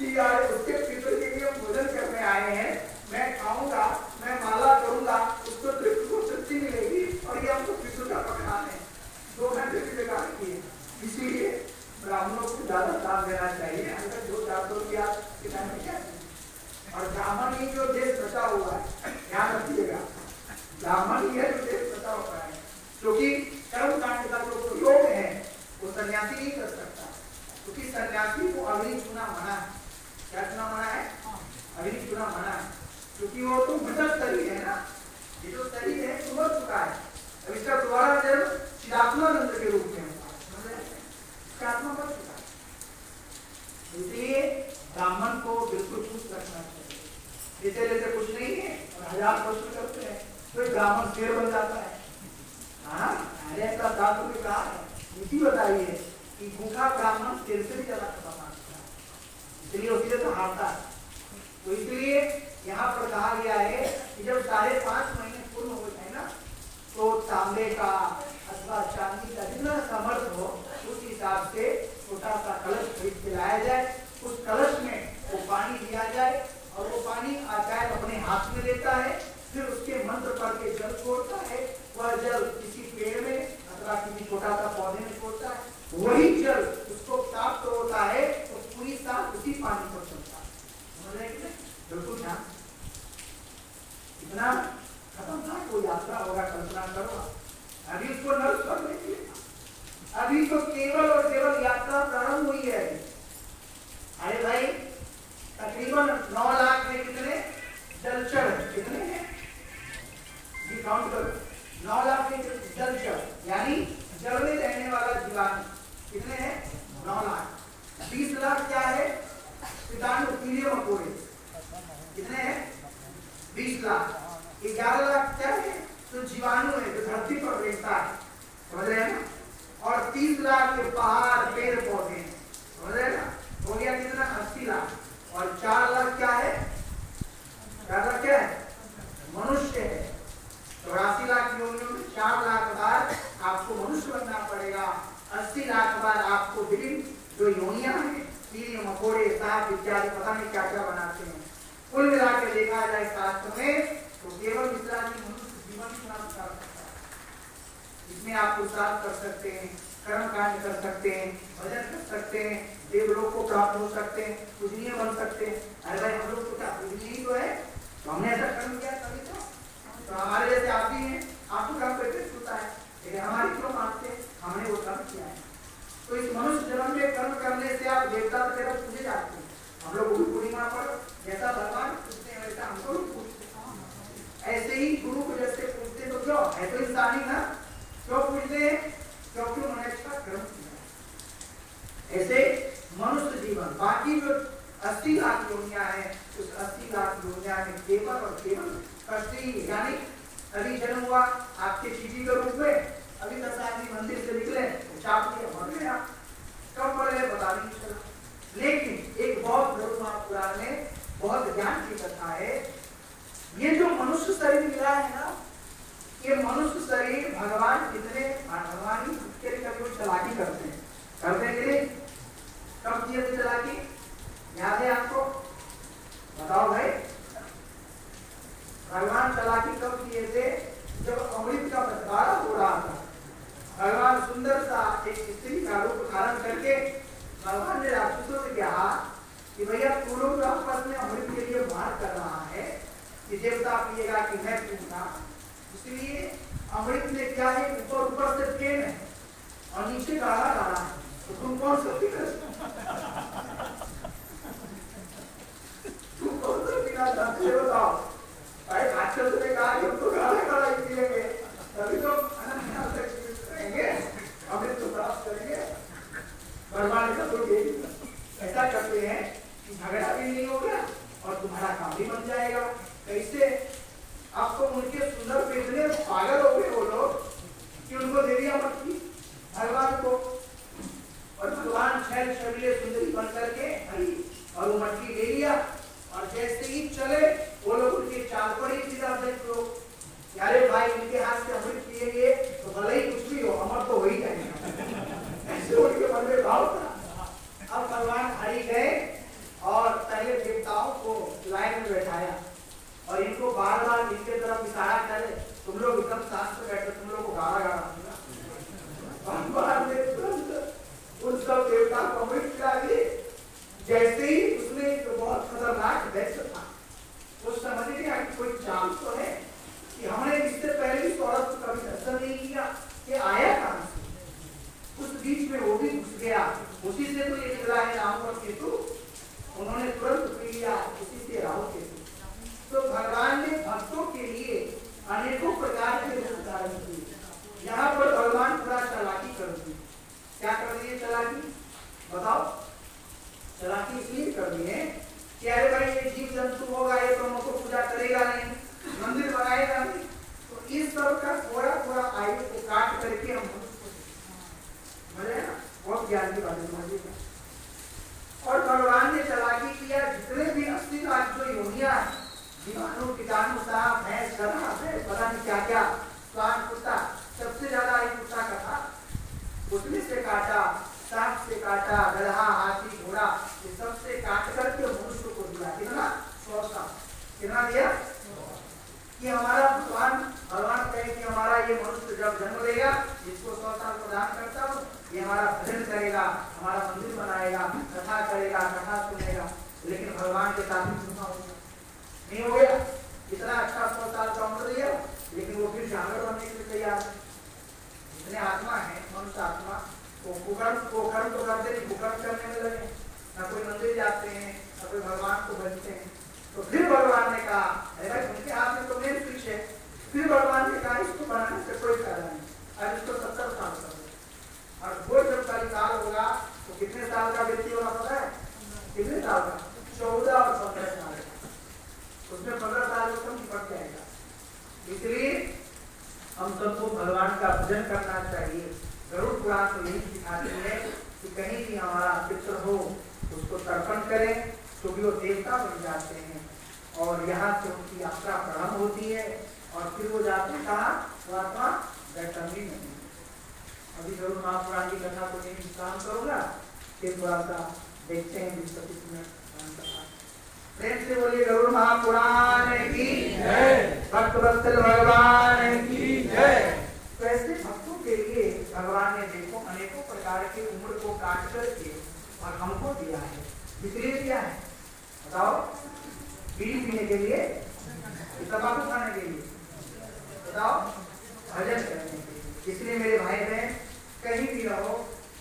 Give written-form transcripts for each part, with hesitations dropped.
कि यार उसके पितर के लिए भोजन करने आए हैं, मैं खाऊंगा, मैं माला करूंगा, उसको तृप्ति मिलेगी और ये हमको पितृ का पकड़ाना है। 2 घंटे की बेकार की है। इसीलिए ब्राह्मणों को ज्यादा दान देना चाहिए। अगर जो 400 रुपया क्या, और ब्राह्मण ही जो देश बचा हुआ है, ध्यान रखिएगा, ब्राह्मण ही है जो देश बचा हुआ है। क्योंकि कर्म कांड का जो प्रयोग है वो सन्यासी नहीं कर सकता, क्योंकि सन्यासी को अग्नि छूना मना है। क्या छूना मना है? अग्नि छूना मना है, क्योंकि वो तो मृत शरीर है ना, ये जो शरीर है तो मर चुका है। अब इसका दोबारा जब चिदात्मानंद के रूप में आत्मा मर चुका है, इसलिए ब्राह्मण को बिल्कुल खुश रखना चाहिए। जैसे जैसे कुछ नहीं है और 1000 प्रश्न करते हैं तो ब्राह्मण शेर बन जाता है। हाँ, ऐसा दादू ने कहा है, नीति बताई है कि भूखा ब्राह्मण शेर से भी ज्यादा खतरनाक है, इसलिए उसी से हारता है। तो इसलिए यहाँ पर कहा गया है कि जब 5.5 महीने पूर्ण हो जाए ना, तो तांबे का अथवा चांदी का जितना समर्थ हो उस हिसाब से छोटा सा कलश खरीद के लाया जाए। उस कलश में वो पानी दिया जाए और वो पानी आचार्य अपने हाथ में लेता है, फिर उसके मंत्र पढ़ के जल छोड़ता है। वह जल किसी पेड़ में अथवा किसी छोटा सा पौधे में छोड़ता है, वही जल उसको प्राप्त होता है तो पूरी साल उसी पानी पर चलता है। समझ रहे हैं? बिल्कुल ध्यान, इतना खतरनाक कोई यात्रा होगा, कल्पना करो। अभी उसको नर्स कर लेंगे, अभी तो केवल और केवल यात्रा प्रारंभ हुई है। अरे भाई, तकरीबन 9 लाख में कितने जलचर, कितने हैं ये काउंट करो। 9 लाख में जलचर यानी जल में रहने वाला जीवाणु कितने हैं? 9 लाख। 20 लाख क्या है? कीटाणु, कीड़े मकोड़े कितने हैं? 20 लाख। 11 लाख क्या है? तो जीवाणु है जो धरती पर रहता है, समझ रहे हैं ना? और 30 लाख के पहाड़ पेड़ पौधे हैं, समझ रहे हैं ना? हो गया कितना? 80 लाख। और 4 लाख क्या है? 4 लाख क्या है? मनुष्य है। 84 लाख योनियों में 4 लाख बार आपको मनुष्य बनना पड़ेगा। 80 लाख बार आपको विभिन्न जो योनियां हैं, कीड़े मकोड़े सांप इत्यादि पता नहीं क्या क्या बनाते हैं, कुल मिलाकर देखा जाए शास्त्र में तो केवल विश्रामी मनुष्य जीवन प्राप्त कर सकता है। इसमें आप पुरुषार्थ कर सकते हैं, कर्म कांड कर सकते हैं, भजन कर सकते हैं, देवलोक को प्राप्त हो सकते हैं, पूजनीय बन सकते हैं। अरे भाई, हम लोग तो क्या पूजनीय ही तो है, तो हमने ऐसा कर्म किया तभी तो हमारे जैसे आप ही हैं, आपको कर्म करके छूता है, लेकिन हमारी क्यों मानते? हमने वो कर्म किया है। तो इस मनुष्य जन्म में कर्म करने से आप देवता वगैरह पूजे जाते हैं। हम लोग गुरु पूर्णिमा पर जैसा भगवान पूछते हैं वैसा हमको भी पूछते हैं। ऐसे ही गुरु को जैसे पूछते तो क्यों है, तो इंसान ही ना, क्यों पूछते हैं? क्योंकि उन्होंने अच्छा कर्म किया। ऐसे मनुष्य जीवन, बाकी जो 80 लाख योनियां हैं, उस 80 लाख योनियां में केवल और केवल कष्ट ही, यानी अभी जन्म हुआ आपके चीटी के रूप में, अभी 10 आदमी मंदिर से निकले, चाप लिया, मर गए आप। कब मर गए पता नहीं चला। लेकिन एक बहुत बड़ा पुराण में बहुत ज्ञान की कथा है। ये जो मनुष्य शरीर मिला है ना, ये मनुष्य शरीर भगवान कितने, भगवान ही उसके लिए कभी चलाकी करते हैं कि नहीं? कब किए थे चलाकी? याद है आपको? बताओ भाई, भगवान चलाकी कब किए थे? जब अमृत का बंटवारा हो रहा था, भगवान सुंदर सा एक स्त्री का रूप धारण करके भगवान ने राक्षसों से कहा कि भैया तुम लोग आपस में अमृत के लिए मार कर रहा है कि देवता पिएगा कि मैं पीऊंगा, इसलिए अमृत में क्या है, ऊपर से फेन है और नीचे गाढ़ा गाढ़ा है, तो तुम कौन सा पीना, तुम कौन सा पीना चाहते हो? बताओ भाई। राक्षसों ने कहा कि हम तो गाढ़ा गाढ़ा ही पिएंगे, तभी तो करेंगे, अमृत तो प्राप्त करेंगे। भगवान का तो ऐसा करते हैं कि झगड़ा भी नहीं होगा और तुम्हारा काम भी बन जाएगा। कैसे? आपको उनके सुंदर पेटने पागल हो गए वो लोग कि उनको दे दिया मटकी भगवान को, और भगवान छैल छबीले सुंदरी बन करके और वो मटकी ले लिया, और जैसे ही चले वो लोग उनके चाल पर ही सीधा देख लो, यारे भाई इनके हाथ से अमृत पिएंगे तो भले ही कुछ भी हो, अमर तो हो ही जाएगा। ऐसे उनके मन में भाव था। अब भगवान हरि गए और जैसे ही उसने जो बहुत खतरनाक दैत्य था, वो समझ गया कि कोई चाल तो है कि हमने इससे पहले इस औरत को कभी दर्शन नहीं किया, ये आया कहां से। उस बीच में वो भी घुस गया, उसी से तो ये मिला है राहु और केतु, उन्होंने तुरंत पी लिया उसी से राहु केतु। तो भगवान ने भक्तों के लिए अनेकों प्रकार के रूप धारण किए। यहाँ पर भगवान पूरा चालाकी कर दी। क्या कर दिए चालाकी, बताओ। चालाकी इसलिए कर दिए कि अरे भाई ये जीव जंतु होगा, ये तो हमको पूजा करेगा नहीं, मंदिर बनाएगा नहीं, तो इस सब का थोड़ा थोड़ा आयु को काट करके हम समझे ना, बहुत ज्ञान की बात समझिएगा। और भगवान ने चालाकी किया, जितने भी 80 लाख जो योनियां जीवाणु कीटाणु सांप भैंस गधा पता नहीं क्या क्या स्वान कुत्ता, सबसे ज्यादा एक कुत्ता का था, उसमें से काटा, सांप से काटा, गधा हाथी घोड़ा, ये सबसे काट करके मनुष्य को दिया। कितना 100 साल, कितना दिया कि हमारा भगवान कहे कि हमारा ये मनुष्य जब जन्म लेगा, इसको 100 साल प्रदान करता हूँ, ये हमारा भजन करेगा, हमारा मंदिर बनाएगा, कथा करेगा, कथा सुनेगा। लेकिन भगवान के साथ सुना होगा नहीं हो गया, इतना अच्छा 100 साल का उम्र दिया, लेकिन वो फिर जानवर बनने के लिए तैयार है। जितने आत्मा है मनुष्य आत्मा, वो कुकर्म तो करते नहीं, कुकर्म करने में लगे, न कोई मंदिर जाते हैं, न कोई भगवान को भजते हैं। तो फिर भगवान ने कहा, अरे भाई उनके हाथ में तो मेन स्विच है। फिर भगवान ने कहा इसको बनाने से कोई फायदा नहीं, अब इसको 70 साल कर दो। और वो जब काल होगा तो कितने साल का व्यक्ति होना पता है, कितने साल का, 14 और 15 साल का, उसमें 15 साल कम निपट जाएगा। इसलिए हम सबको भगवान का भजन करना चाहिए। गरुड़ पुराण तो यही सिखाती है कि कहीं भी हमारा पितृ हो उसको तर्पण करें, क्योंकि वो देवता बन जाते हैं और यहाँ से उनकी यात्रा प्रारंभ होती है और फिर वो जाते हैं कहाँ, वो आत्मा वैष्णवी में। अभी गरुड़ महापुराण की कथा को नहीं काम करूंगा, फिर थोड़ा सा देखते हैं 20-25 मिनट। प्रेम से बोलिए गरुड़ महापुराण की जय, भक्त वत्सल भगवान की जय। तो ऐसे भक्तों के लिए भगवान ने देखो अनेकों प्रकार के उम्र को काट करके और हमको दिया है। इसलिए दिया है बताओ, बीड़ी पीने के लिए, तंबाकू खाने के लिए, बताओ भजन करने के लिए। इसलिए मेरे भाई बहन कहीं भी रहो,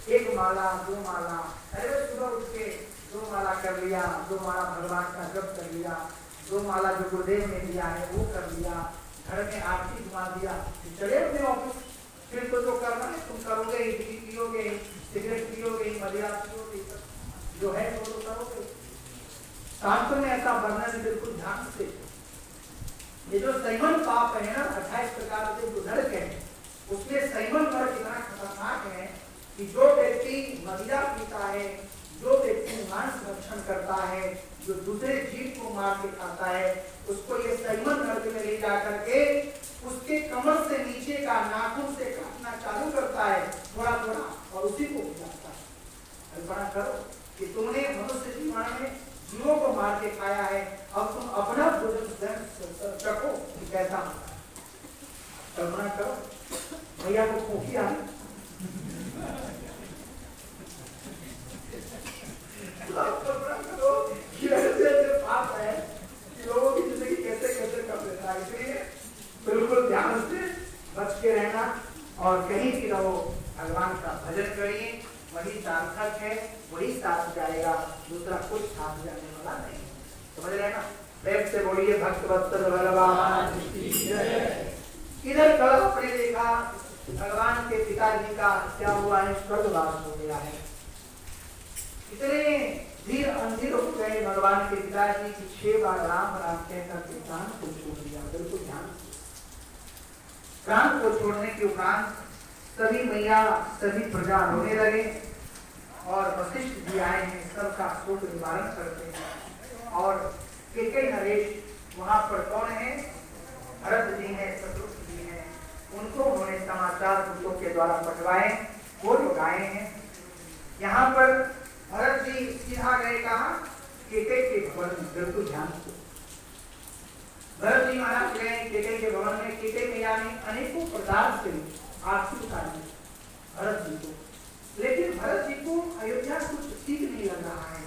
1 माला 2 माला, अरे सुबह उठ के 2 माला कर लिया, 2 माला भगवान का जप कर लिया, 2 माला जो गुरुदेव ने दिया है वो कर लिया, घर में आरती घुमा दिया, चले अपने ऑफिस। फिर तो करना है, तुम करोगे ही, बीड़ी पियोगे, सिगरेट पियोगे, मदिरा पियोगे, जो है वो तो करोगे। शास्त्र में ऐसा वर्णन बिल्कुल ध्यान से, ये जो संयमन पाप है ना 28 प्रकार से जो नरक है, उसमें संयमन नरक इतना खतरनाक है कि जो व्यक्ति मदिरा पीता है, जो व्यक्ति मांस भक्षण करता है, जो दूसरे जीव को मार के खाता है, उसको ये संयमन नरक में ले जा करके उसके कमर से नीचे का नाखून से काटना चालू करता है थोड़ा थोड़ा, और उसी को खिलाता है। कल्पना करो कि तुमने मनुष्य जीवन में जीवों को मार के खाया है, अब तुम अपना भोजन चखो कि कैसा होता है। कल्पना करो भैया को खोखी आ पाप है कि लोगों की जिंदगी कैसे कैसे कर देता है। इसलिए बिल्कुल ध्यान से बच के रहना और कहीं भी रहो भगवान का भजन करिए, वही सार्थक है, वही साथ जाएगा, दूसरा कुछ साथ जाने वाला नहीं। समझ रहे ना? प्रेम से बोलिए भक्त वत्सल भगवान की जय। इधर कल आपने देखा भगवान के पिताजी का क्या हुआ है, स्वर्गवास हो गया है। इतने धीर अंधीर हो गए भगवान के पिताजी की 6 बार राम राम कहकर के प्राण को छोड़ दिया। बिल्कुल ध्यान, प्राण को छोड़ने के उपरांत सभी मैया सभी प्रजा रोने लगे और वशिष्ठ जी आए हैं, सबका शोक निवारण करते हैं। और केकई नरेश वहां पर कौन है, भरत जी हैं, शत्रुघ्न जी हैं, उनको उन्होंने समाचार दूतों के द्वारा पठवाए, वो लोग आए हैं। यहाँ पर भरत जी सीधा गए कहा, केकई के भवन में। बिल्कुल ध्यान से भरत जी महाराज गए केकई के भवन में। केकई मैया ने अनेकों प्रकार से आशीर्वाद दिए भरत जी को, लेकिन भरत जी को अयोध्या कुछ ठीक नहीं लग रहा है।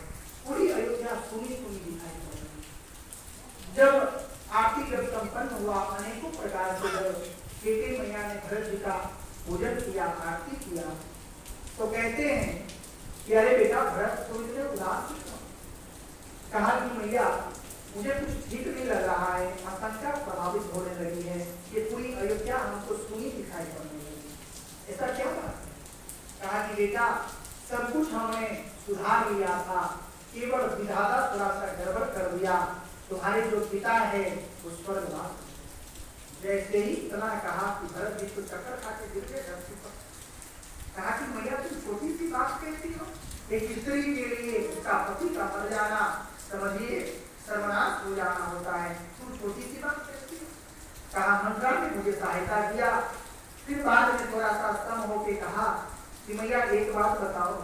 भरत जी का पूजन किया, आरती किया, तो कहते हैं कि अरे बेटा भरत, तुम इतने उदास क्यों? कहा कि मैया मुझे कुछ ठीक नहीं लग रहा है, आशंका प्रभावित होने लगी है, ये पूरी अयोध्या हमको सुनी दिखाई पड़ने लगी, ऐसा क्या बात है? कहा कि बेटा सब कुछ हमने सुधार लिया था, केवल विधाता थोड़ा सा गड़बड़ कर दिया, तुम्हारे जो पिता है उस पर बात। जैसे ही इतना कहा कि भरत जी को चक्कर खा के गिर गए धरती पर। कहा कि मैया तुम छोटी सी बात कहती हो, एक स्त्री के लिए उसका पति का मर जाना समझिए सर्वनाश हो जाना होता है, तुम छोटी सी बात कहती हो। कहा मंत्रा ने मुझे सहायता किया, फिर बाद में थोड़ा सा स्तम होके कहा कि मैया एक बात बताओ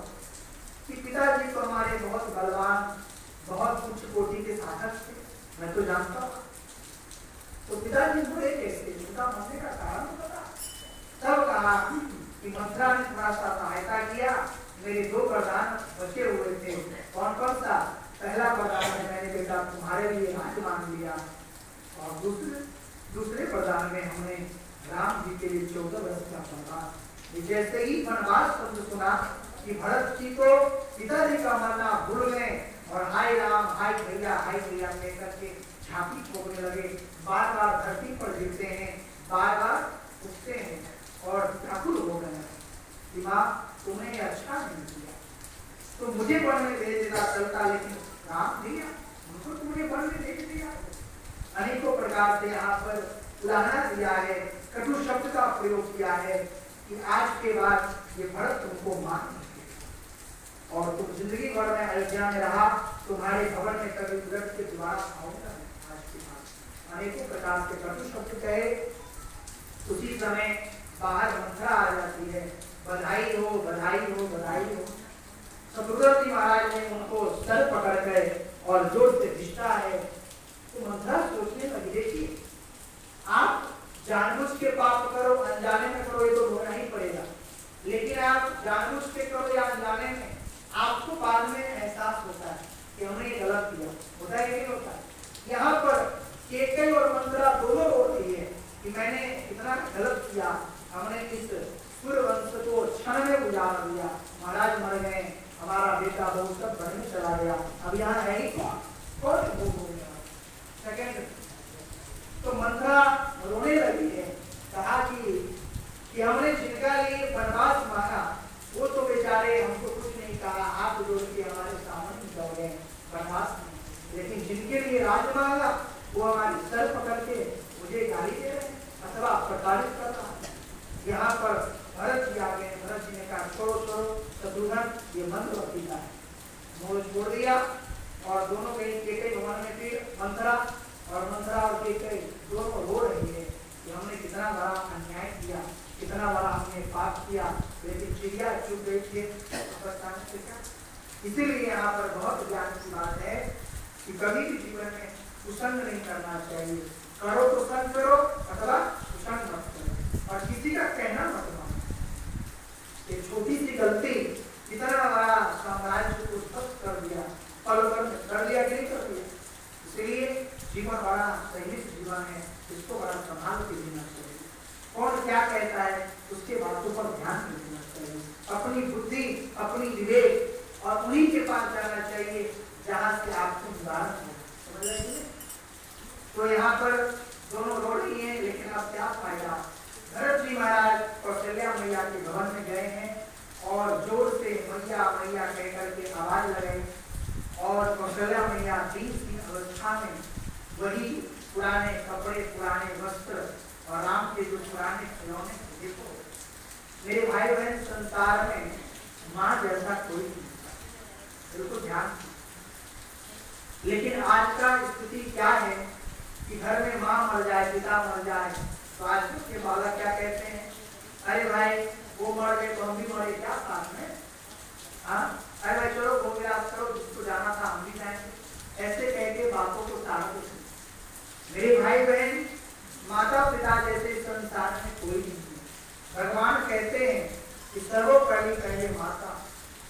कि पिताजी तो हमारे बहुत बलवान, बहुत उच्च कोटि के साधक थे, मैं तो जानता हूँ, तो पिताजी बुरे कैसे, उनका मरने का कारण पता? तब कहा कि मंत्रा ने थोड़ा सा सहायता किया, मेरे दो वरदान बचे हुए थे। कौन कौन सा? पहला वरदान है मैंने बेटा तुम्हारे लिए राज्य मांग लिया, और दूसरे वरदान में हमने राम जी के लिए 14 वर्ष का वरदान। जैसे ही वनवास शब्द सुना कि भरत जी को पिताजी का मरना भूल गए और हाय राम हाय भैया कहकर के झांकी ठोकने लगे, बार बार धरती पर गिरते हैं, बार बार उठते हैं और व्याकुल हो गए हैं कि माँ तुमने अच्छा नहीं किया, तो मुझे वन में भेज देना चलता, लेकिन राम दिया उनको तुमने वन में भेज दिया। अनेकों प्रकार से यहाँ पर उदाहरण दिया है, कटु शब्द का प्रयोग किया है कि आज के बाद ये भरत तुमको मान नहीं, और तुम जिंदगी भर में अयोध्या में रहा, तुम्हारे भवन में कभी व्रत के द्वारा आऊंगा आज के बाद। अनेकों प्रकार से कटु शब्द कहे। उसी समय बाहर मंत्रा आ जाती है, बधाई हो बधाई हो बधाई हो। शत्रुघ्न महाराज ने उनको सर पकड़ गए और जोर से धिष्ठा है, तो मंत्रा सोचने लगी, देखिए आप जानबूझ के पाप करो, अनजाने में करो, ये तो होना ही पड़ेगा, लेकिन आप जानबूझ के करो या अनजाने में, आपको बाद में एहसास होता है कि हमने ये गलत किया, होता है कि नहीं होता है? यहाँ पर केकई और मंत्रा दोनों रो रही है कि मैंने इतना गलत किया, हमने इस सूर्यवंश को क्षण में उजाड़ दिया, महाराज मर गए, हमारा बेटा बहू सब घर में चला गया, अब यहाँ है ही कौन सेकेंड। तो मंत्रा रोने लगी है, कहा कि हमने जिनका लिए वनवास मांगा वो तो बेचारे हमको कुछ नहीं कहा, हाथ जोड़ के हमारे सामने निकल गए वनवास में, लेकिन जिनके लिए राज मांगा वो हमारी सर पकड़ के मुझे गाली दे रहे अथवा प्रताड़ित कर रहा है। यहाँ पर भरत जी आ गए, भरत जी ने कहा छोड़ो छोड़ो शत्रुघ्न, ये मंत्रवती का है, मोह छोड़ दिया, और दोनों गई केकई भवन में। फिर मंत्रा और केकई दोनों रो रही है कि हमने कितना बड़ा अन्याय किया, कितना बड़ा हमने पाप किया, लेकिन चिड़िया चुप गई थी। इसीलिए यहाँ पर बहुत ज्ञान की बात है कि कभी भी जीवन में कुसंग नहीं करना चाहिए, करो तो संग करो अथवा कुसंग मत करो, और किसी का कहना मत मानो। एक छोटी सी गलती इतना बड़ा साम्राज्य को ध्वस्त कर दिया, पल भर कर दिया कि नहीं कर दिया। इसलिए जीवन बड़ा सही जीवन है, इसको बड़ा संभाल के जीना चाहिए। कौन क्या कहता है उसके बातों पर ध्यान देना चाहिए, अपनी बुद्धि अपनी विवेक और उन्हीं के पास जाना चाहिए जहाँ से आपको निवारण हो, समझ रहे हैं? तो यहाँ पर दोनों रो रही हैं, लेकिन अब क्या फायदा। भरत जी महाराज कौशल्या मैया के भवन में गए हैं और जोर से मैया मैया कह करके आवाज लगाई, और कौशल्या मैया 20 की अवस्था में वही पुराने कपड़े, पुराने वस्त्र और राम के जो पुराने खिलौने, देखो मेरे भाई बहन, संसार में माँ जैसा कोई नहीं, बिल्कुल ध्यान। लेकिन आज का स्थिति क्या है कि घर में माँ मर जाए, पिता मर जाए, तो आज के बालक क्या कहते हैं, अरे भाई वो मर गए तो हम भी मरे क्या साथ में, हाँ अरे भाई चलो वो मेरा करो, जिसको जाना था हम भी जाएंगे, ऐसे कह के बातों को टाल देते। मेरे भाई बहन, माता पिता जैसे संसार में कोई नहीं है। भगवान कहते हैं कि सर्वोपरि पहले माता,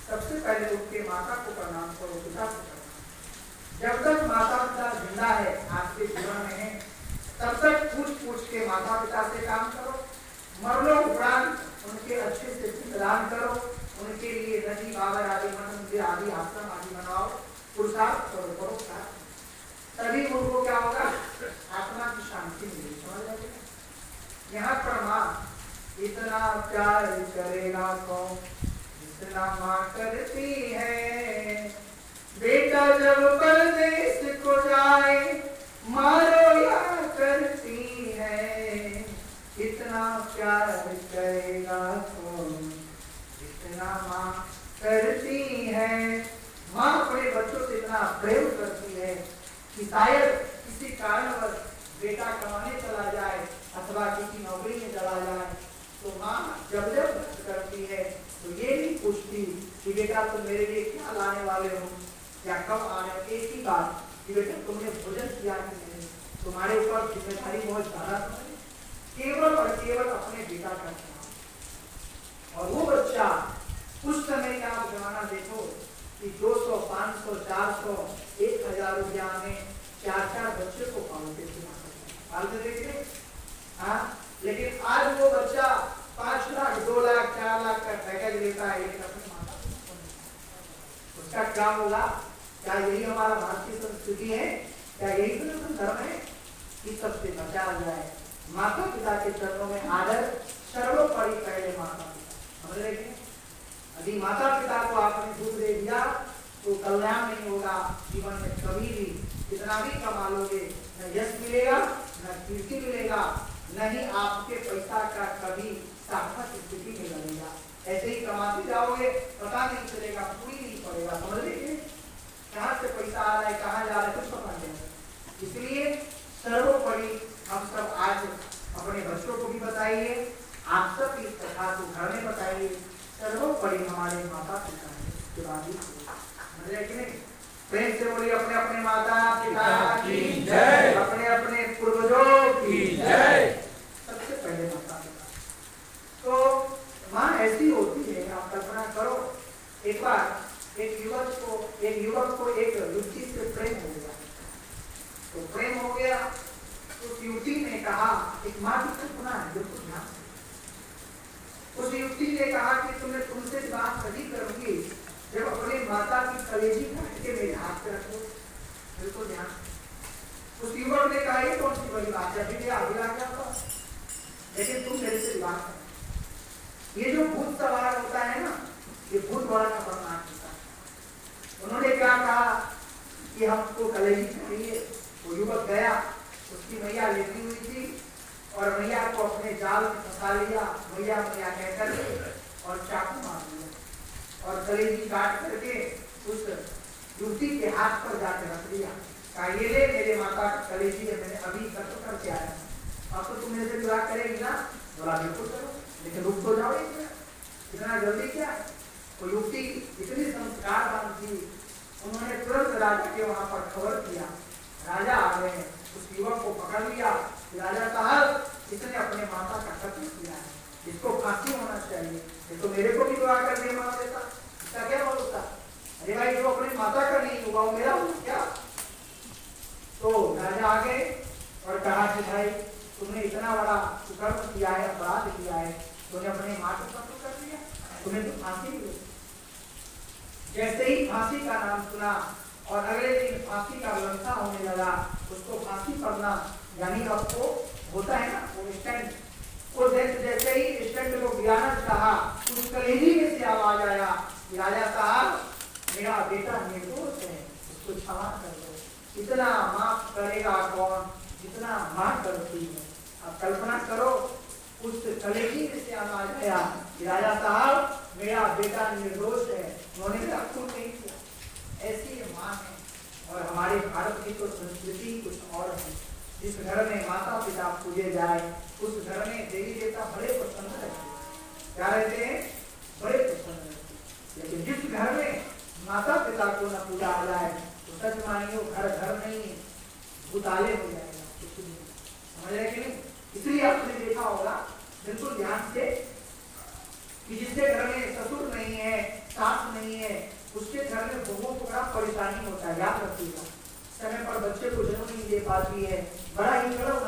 सबसे पहले उसके माता को प्रणाम करो, पिता को प्रणाम। जब तक माता पिता जिंदा है आपके जीवन में है, तब तक पूछ पूछ के माता पिता से काम करो, मरने दान करो, उनके लिए नदी बाबर आदि मंदिर आदि आश्रम आदि बनाओ, पुरुषार्थ करो, परोपकार। तभी उनको क्या होगा, आत्मा की शांति मिलेगी। समझ रहे? यहाँ पर माँ इतना प्यार करेगा कौन जितना माँ करती है। बेटा जब परदेश को जाए माँ रोया करती है। इतना प्यार करेगा कौन जितना माँ करती है। माँ अपने बच्चों से इतना प्रेम करती है कि शायद किसी कारणवश बेटा कमाने चला जाए अथवा किसी नौकरी में चला जाए तो माँ जब जब कष्ट करती है तो ये नहीं पूछती कि बेटा तुम मेरे लिए क्या लाने वाले हो या कब आ रहे हो। एक ही बात कि बेटा तुमने भोजन किया कि नहीं, तुम्हारे ऊपर जिम्मेदारी बहुत ज्यादा है। केवल और केवल अपने बेटा का ख्याल। और वो बच्चा उस समय का आप जमाना देखो कि 200, 500, 400, 1000 रुपया में 4 बच्चे को पालते थे। पालते थे हाँ, लेकिन आज वो बच्चा 5 लाख, 2 लाख, 4 लाख का पैकेज लेता है। उसका क्या होगा? क्या यही हमारा भारतीय संस्कृति है? क्या यही धर्म है? इस सबसे बचा जाए। माता पिता के चरणों में आदर सर्वोपरि पहले माता पिता। समझ रहे हैं? यदि माता पिता को आपने दूध दे दिया तो कल्याण नहीं होगा जीवन में कभी भी। कितना भी कमा लोगे न यश मिलेगा, न कीर्ति मिलेगा, न ही आपके पैसा का कभी सार्थक स्थिति में लगेगा। ऐसे ही कमाते जाओगे पता नहीं चलेगा, पूरी नहीं पड़ेगा। समझ लीजिए कहाँ से पैसा आ रहा है, कहाँ जा रहा है, कुछ पता नहीं। इसलिए सर्वोपरि हम सब आज अपने बच्चों को भी बताइए, आप सब इस कथा को घर में बताइए। सर्वोपरि हमारे माता पिता है, उसके बाद ही समझ रहे कि नहीं? प्रेम से बोलिए अपने अपने माता पिता की जय, अपने अपने पूर्वजों की जय। सबसे पहले माता पिता। तो माँ ऐसी होती है, आप कल्पना करो एक बार एक युवक को एक युवती से प्रेम हो गया। तो प्रेम हो गया तो उस युवती ने कहा, एक माँ की कल्पना है बिल्कुल ध्यान से। उस युवती ने कहा कि तुम्हें तुमसे बात तभी करूंगी जब अपने माता की कलेजी काट के मेरे हाथ पे रखो। बिल्कुल ध्यान। उस युवक ने कहा ये कौन सी बड़ी बात है, अभी अभिलाष क्या था, लेकिन तुम मेरे से विवाह करो। ये जो भूत सवार होता है ना, ये भूत बड़ा खतरनाक होता है। उन्होंने क्या कहा कि हमको कलेजी चाहिए। वो युवक गया, उसकी मैया लेटी हुई थी और मैया को अपने जाल में फंसा लिया। मैया मैया कहकर और चाकू मार दिया और कलेजी काट करके उस युवती के हाथ पर जाकर रख दिया। कहा ये ले मेरे माता का कलेजी है, मैंने अभी कत्ल करके आया। अब तो तुम मेरे से विवाह करेगी ना? बोला बिल्कुल करो, लेकिन रुक तो जाओ इतना जल्दी क्या? वो युवती इतनी संस्कारवान थी, उन्होंने तुरंत राजा के वहां पर खबर किया। राजा आ गए, उस युवक को पकड़ लिया। राजा साहब इसने अपने माता का कत्ल किया है, इसको फांसी होना चाहिए। ये तो मेरे को भी विवाह कर दिया मार देता, इसका क्या भरोसा? अरे भाई जो अपनी माता का नहीं होगा वो मेरा होगा क्या? तो राजा आ गए और कहा कि भाई तुमने इतना बड़ा कुकर्म किया है, अपराध किया है, तुमने अपने माँ को कत्ल कर दिया, तुम्हें तो फांसी मिले। जैसे ही फांसी का नाम सुना और अगले दिन फांसी का व्यवस्था होने लगा, उसको फांसी पड़ना यानी आपको होता है ना वो स्टैंड, वो जैसे ही स्टैंड को गिराना चाहा, उस कलेजी में से आवाज आया, राजा साहब मेरा बेटा निर्दोष है, उसको क्षमा कर दो। इतना माफ करेगा कौन जितना मां करती है। आप कल्पना करो उस कलेजी में से आवाज आया कि राजा साहब मेरा बेटा निर्दोष है, उन्होंने मेरा खून नहीं किया। ऐसी ये मां है। और हमारे भारत की तो संस्कृति कुछ और है। जिस घर में माता पिता पूजे जाए उस घर में देवी देवता बड़े प्रसन्न रहते हैं। क्या रहते हैं? बड़े प्रसन्न रहते हैं। लेकिन जिस घर में माता पिता को न पूजा जाए तो सच मानियो घर घर नहीं भूताले हो जाएगा। समझ रहे कि नहीं? इसलिए आपने देखा होगा बिल्कुल ध्यान से कि जिसके घर में ससुर नहीं है, सास नहीं है, उसके घर में बहुओं को बड़ा परेशानी होता है। याद रखिएगा, समय पर बच्चे को जन्म नहीं दे पाती है, बड़ा ही कड़क